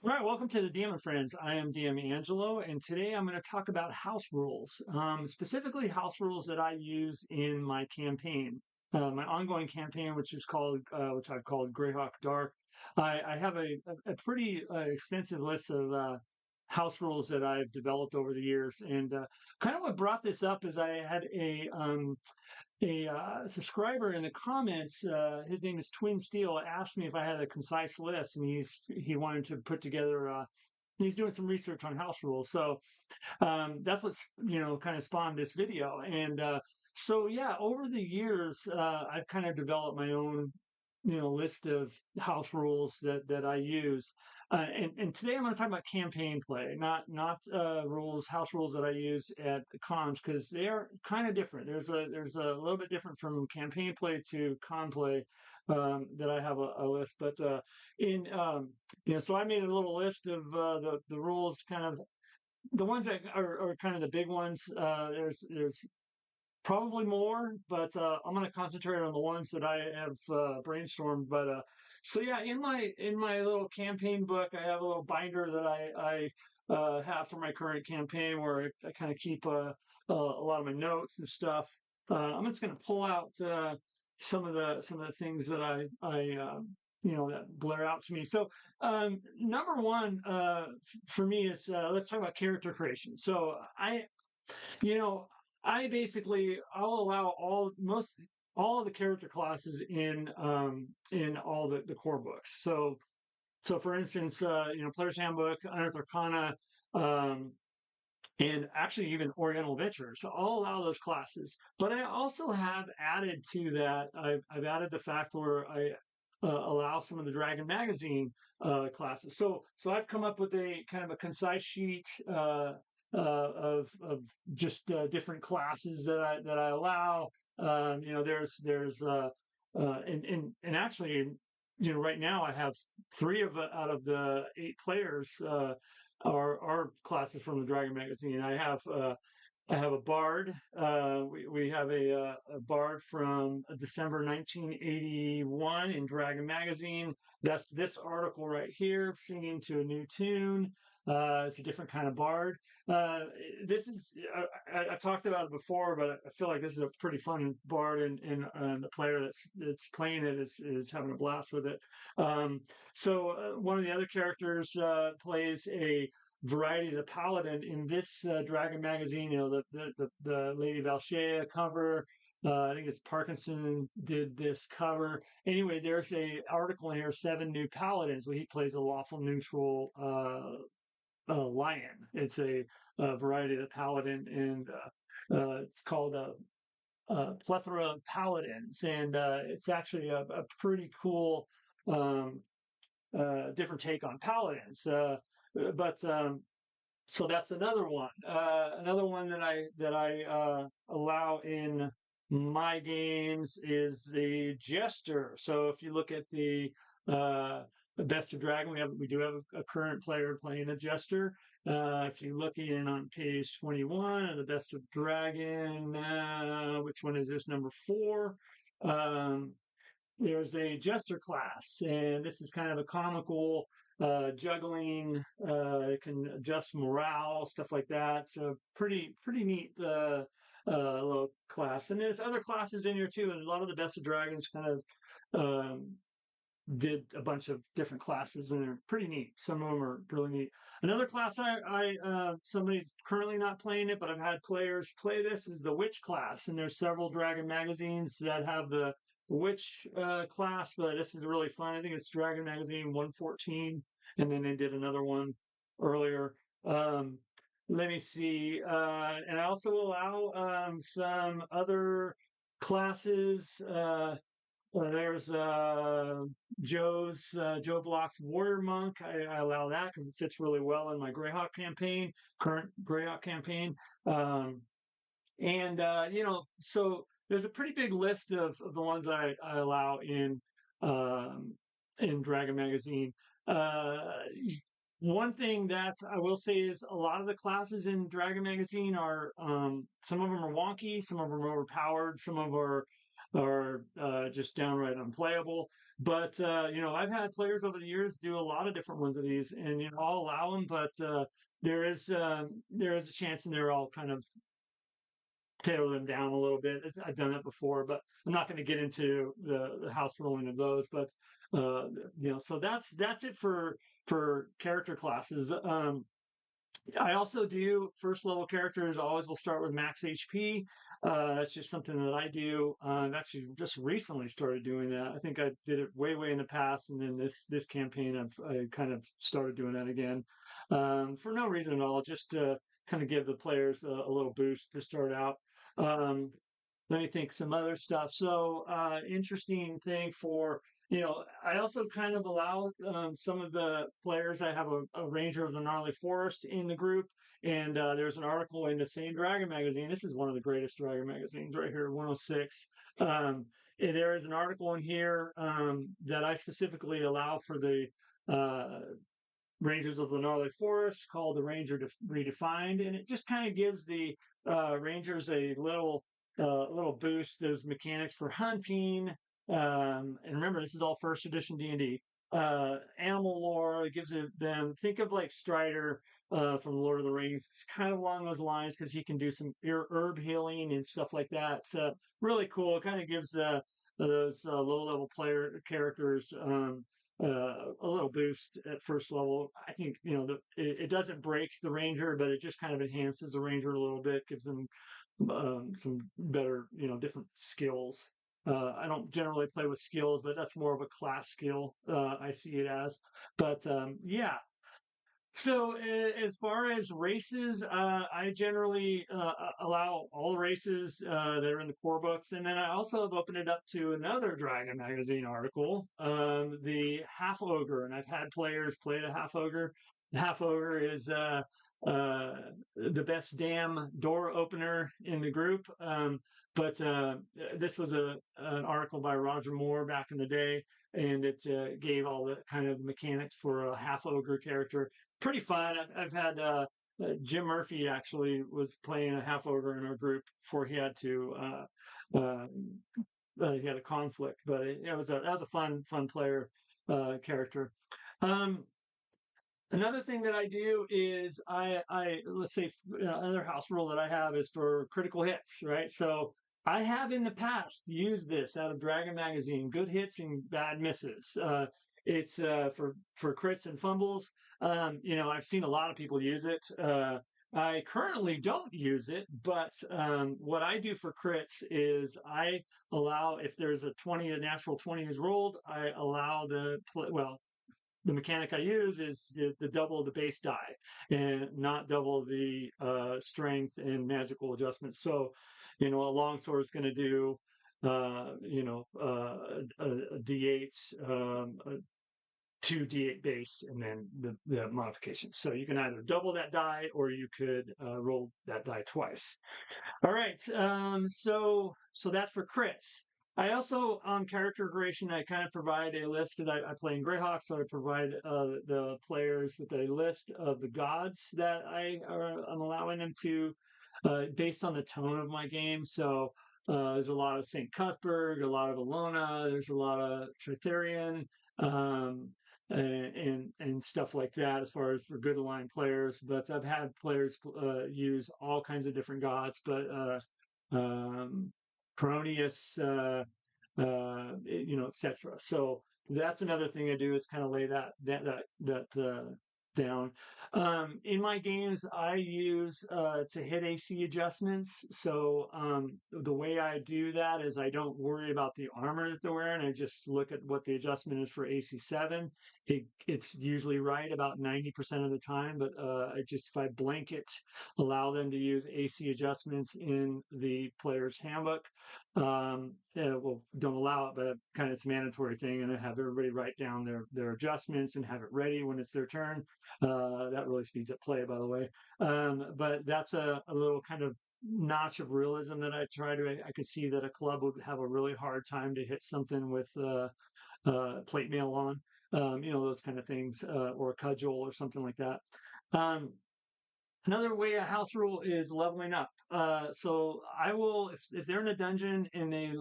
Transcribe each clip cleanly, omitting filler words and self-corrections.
All right, welcome to the DM Friends. I am DM Angelo, and today I'm going to talk about house rules, specifically house rules that I use in my campaign, my ongoing campaign, which I've called Greyhawk Dark. I have a pretty extensive list of house rules that I've developed over the years, and kind of what brought this up is I had a subscriber in the comments. His name is Twin Steel. Asked me if I had a concise list, and he wanted to put together. He's doing some research on house rules, so that's what's kind of spawned this video. And so yeah, over the years, I've kind of developed my own list of house rules that I use. And today I'm going to talk about campaign play, not rules, house rules that I use at cons, because they are kind of different. There's a little bit different from campaign play to con play, that I have a list. But in so I made a little list of the rules, kind of the ones that are kind of the big ones. There's probably more, but I'm going to concentrate on the ones that I have brainstormed. But so yeah, in my little campaign book, I have a little binder that I have for my current campaign where I kind of keep a lot of my notes and stuff. I'm just going to pull out some of the things that I that blare out to me. So number one for me is let's talk about character creation. So you know, I basically I'll allow all of the character classes in all the core books. So for instance, Player's Handbook, Unearthed Arcana, um, and actually even Oriental Adventures. So I'll allow those classes. But I also have added to that. I've added the fact where I allow some of the Dragon Magazine classes. So I've come up with a kind of a concise sheet of just different classes that I allow. And actually, right now I have three out of the eight players are classes from the Dragon Magazine. I have a bard. We have a bard from December 1981 in Dragon Magazine. That's this article right here, singing to a new tune. It's a different kind of bard. This is I've talked about it before, but I feel like this is a pretty fun bard, and the player that's playing it is having a blast with it. So one of the other characters plays a variety of the Paladin in this Dragon magazine. The Lady Valshea cover. I think it's Parkinson did this cover. Anyway, there's a article in here, 7 New Paladins, where he plays a lawful neutral lion. It's a variety of the Paladin, and it's called Plethora of Paladins, and it's actually a pretty cool um, different take on Paladins. But So that's another one. Another one that I allow in my games is the Jester. So if you look at uh, the Best of Dragon, we do have a current player playing a Jester. If you look in on page 21 of the Best of Dragon, which one is this? Number 4. Um, there's a Jester class, and this is kind of a comical juggling. It can adjust morale, stuff like that. So pretty neat little class. And there's other classes in here too. And a lot of the Best of Dragons kind of did a bunch of different classes, and they're pretty neat. Some of them are really neat. Another class somebody's currently not playing it, but I've had players play this, is the Witch class. And there's several Dragon magazines that have the Witch class, but this is really fun. I think it's Dragon Magazine 114, and then they did another one earlier. Um, Let me see. And I also allow some other classes. There's Joe Bloch's Warrior Monk. I allow that because it fits really well in my Greyhawk campaign, current Greyhawk campaign. Um, and so there's a pretty big list of the ones I allow in Dragon Magazine. Uh, One thing that I will say is a lot of the classes in Dragon Magazine are some of them are wonky, some of them are overpowered, some of them are are just downright unplayable. But I've had players over the years do a lot of different ones of these, and I'll allow them, but there is a chance in there I'll kind of tailor them down a little bit. I've done that before, but I'm not going to get into the house rolling of those. But uh, so that's it for character classes. I also do first level characters. Always will start with max HP. That's just something that I do. I've actually just recently started doing that. I think I did it way in the past, and then this campaign I kind of started doing that again for no reason at all, just to kind of give the players a little boost to start out. Um, Let me think some other stuff. So, interesting thing for, I also kind of allow some of the players. I have a Ranger of the Gnarly Forest in the group, and there's an article in the same Dragon magazine. This is one of the greatest Dragon magazines right here, 106. And there is an article in here that I specifically allow for the uh, Rangers of the Gnarly Forest, called the Ranger Redefined, and it just kind of gives the Rangers a little boost. There's mechanics for hunting, and remember, this is all first edition D&D. Animal lore. It gives them. Think of like Strider from Lord of the Rings. It's kind of along those lines because he can do some herb healing and stuff like that. It's really cool. It kind of gives those low level player characters a little boost at first level. I think it doesn't break the ranger, but it just kind of enhances the ranger a little bit, gives them some better different skills. I don't generally play with skills, but that's more of a class skill. I see it as. But yeah, so as far as races, I generally allow all races that are in the core books, and then I also have opened it up to another Dragon magazine article, the Half-Ogre, and I've had players play the Half-Ogre. The Half-Ogre is uh, the best damn door opener in the group. But this was an article by Roger Moore back in the day, and it gave all the kind of mechanics for a Half-Ogre character. Pretty fun. I've had Jim Murphy actually was playing a Half-Ogre in our group before he had to he had a conflict, but it was that was a fun player character. Um, Another thing that I do is I let's say another house rule that I have is for critical hits, right? So I have in the past used this out of Dragon Magazine: good hits and bad misses. It's for crits and fumbles. I've seen a lot of people use it. I currently don't use it, but what I do for crits is I allow, if there's a natural 20 is rolled, I allow the mechanic I use is the double the base die and not double the strength and magical adjustments. So, a longsword is going to do, a D8, a 2d8 base, and then the modification. So you can either double that die or you could roll that die twice. All right. So that's for crits. I also on character creation I kind of provide a list because I play in Greyhawk, so I provide the players with a list of the gods that I'm allowing them to based on the tone of my game. So there's a lot of Saint Cuthbert, a lot of Alona, there's a lot of Tritherian, um, and stuff like that as far as for good aligned players. But I've had players use all kinds of different gods, but um, Cronius, etc. So that's another thing I do is kind of lay that down. In my games, I use to hit AC adjustments. So the way I do that is I don't worry about the armor that they're wearing. I just look at what the adjustment is for AC 7. It's usually right about 90% of the time, but I just, if I blanket allow them to use AC adjustments in the player's handbook, well, don't allow it, but kind of it's a mandatory thing, and I have everybody write down their adjustments and have it ready when it's their turn. That really speeds up play, by the way. But that's a little kind of notch of realism that I try to. I could see that a club would have a really hard time to hit something with plate mail on, those kind of things, or a cudgel or something like that. Um, Another way a house rule is leveling up. So I will, if they're in a dungeon and they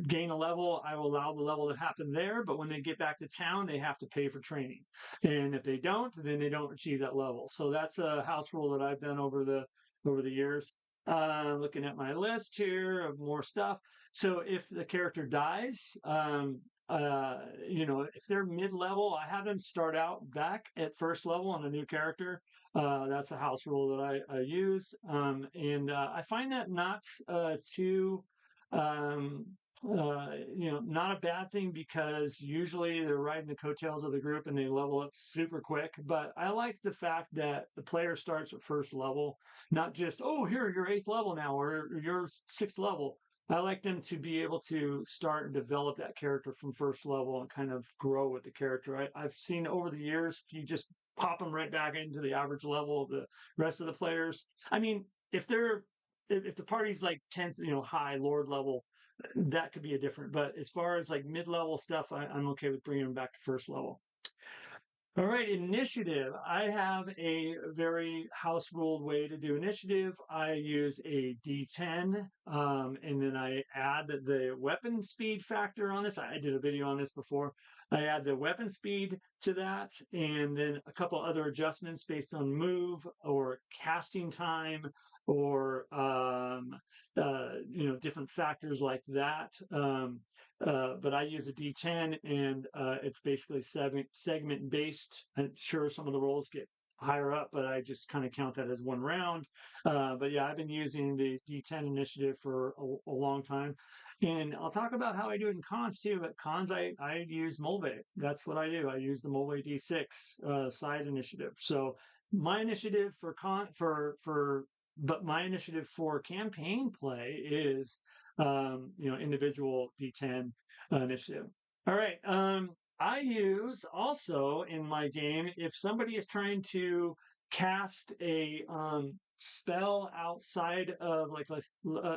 gain a level, I will allow the level to happen there. But when they get back to town, they have to pay for training. And if they don't, then they don't achieve that level. So that's a house rule that I've done over the years. Looking at my list here of more stuff. So if the character dies, if they're mid level, I have them start out back at first level on a new character. That's a house rule that I use, and I find that not too, um, not a bad thing because usually they're riding the coattails of the group and they level up super quick. But I like the fact that the player starts at first level, not just here you're eighth level now or you're sixth level. I like them to be able to start and develop that character from first level and kind of grow with the character. I've seen over the years, if you just pop them right back into the average level of the rest of the players. I mean, if the party's like 10th, high Lord level, that could be a different. But as far as like mid level stuff, I'm okay with bringing them back to first level. All right, initiative. I have a very house ruled way to do initiative. I use a D10, and then I add the weapon speed factor on this. I did a video on this before. I add the weapon speed to that, and then a couple other adjustments based on move or casting time or different factors like that. But I use a D10 and it's basically segment based. I'm sure some of the rolls get higher up, but I just kind of count that as one round. But yeah, I've been using the D10 initiative for a long time. And I'll talk about how I do it in cons too. But cons, I use Moldvay. That's what I do. I use the Moldvay D6 side initiative. So my initiative but my initiative for campaign play is individual D10 initiative. All right. I use also in my game if somebody is trying to cast a spell outside of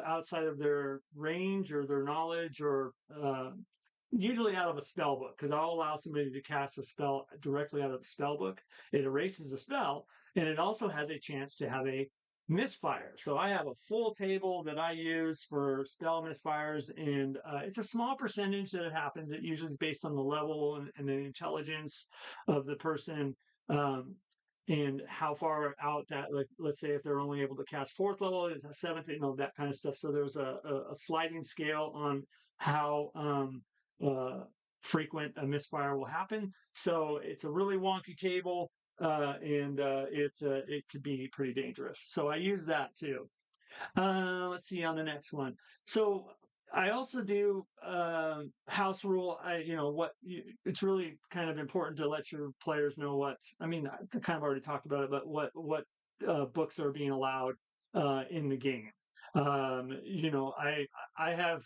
outside of their range or their knowledge or usually out of a spell book because I'll allow somebody to cast a spell directly out of the spell book. It erases the spell and it also has a chance to have a misfire. So I have a full table that I use for spell misfires, and it's a small percentage that it happens. It usually based on the level and the intelligence of the person, and how far out that. Like, let's say if they're only able to cast fourth level, it's a seventh, that kind of stuff. So there's a sliding scale on how uh, frequent a misfire will happen. So it's a really wonky table and it could be pretty dangerous. So I use that too. Let's see on the next one. So I also do house rule. It's really kind of important to let your players know what. I mean, I kind of already talked about it, but what books are being allowed in the game. I have.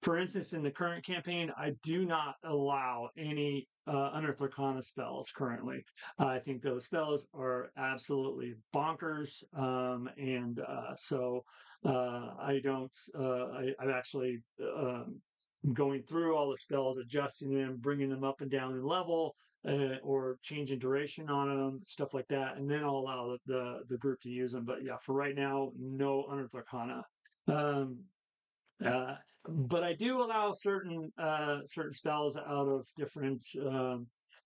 For instance, in the current campaign, I do not allow any Unearth Arcana spells currently. I think those spells are absolutely bonkers, and so I don't. I'm actually going through all the spells, adjusting them, bringing them up and down in level, or changing duration on them, stuff like that, and then I'll allow the group to use them. But yeah, for right now, no Unearth Arcana. Um, uh, but I do allow certain spells out of different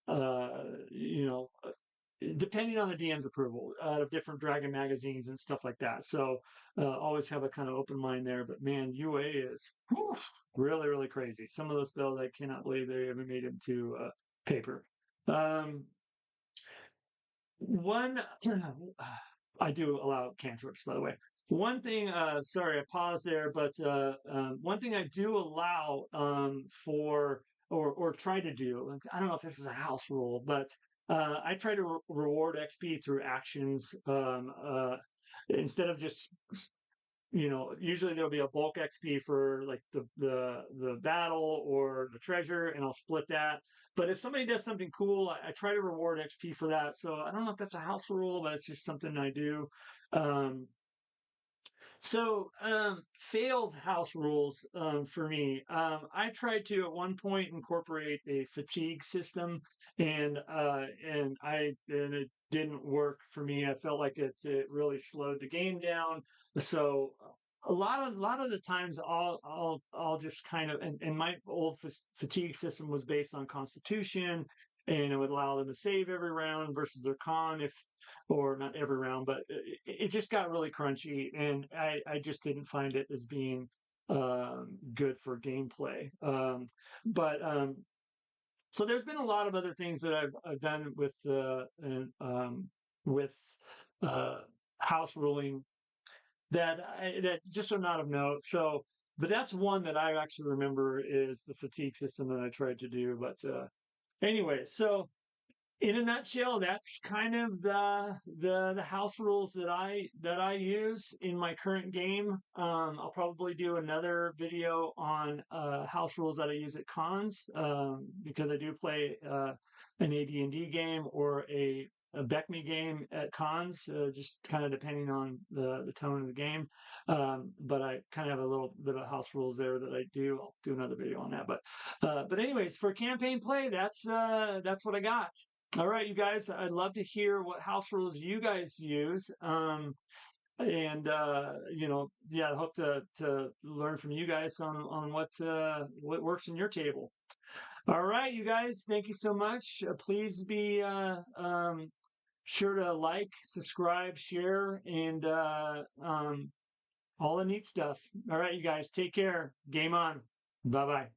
uh, you know depending on the DM's approval, out of different Dragon magazines and stuff like that. So always have a kind of open mind there. But man, UA is whew, really really crazy. Some of those spells I cannot believe they ever made them to paper. Um, one, I do allow cantrips, by the way. One thing, sorry, I paused there, but one thing I do allow for or try to do, I don't know if this is a house rule, but I try to reward XP through actions instead of just usually there'll be a bulk XP for like the battle or the treasure, and I'll split that. But if somebody does something cool, I try to reward XP for that. So I don't know if that's a house rule, but it's just something I do. Um, Failed house rules for me. I tried to at one point incorporate a fatigue system and it didn't work for me. I felt like it really slowed the game down. So a lot of the times I'll just kind of, and my old fatigue system was based on Constitution, and it would allow them to save every round versus their con, if or not every round, but it just got really crunchy, and I just didn't find it as being good for gameplay. But So there's been a lot of other things that I've done with uh, house ruling that just are not of note. So, but that's one that I actually remember is the fatigue system that I tried to do. But anyway, so in a nutshell, that's kind of the house rules that I use in my current game. I'll probably do another video on house rules that I use at cons, because I do play an AD&D game or a Beckme game at cons, just kind of depending on the tone of the game. But I kind of have a little bit of house rules there that I do. I'll do another video on that. But anyways, for campaign play, that's what I got. All right, you guys, I'd love to hear what house rules you guys use. And yeah, I hope to learn from you guys on what works in your table. All right, you guys, thank you so much. Please be sure to like, subscribe, share, and all the neat stuff. All right, you guys, take care. Game on. Bye bye.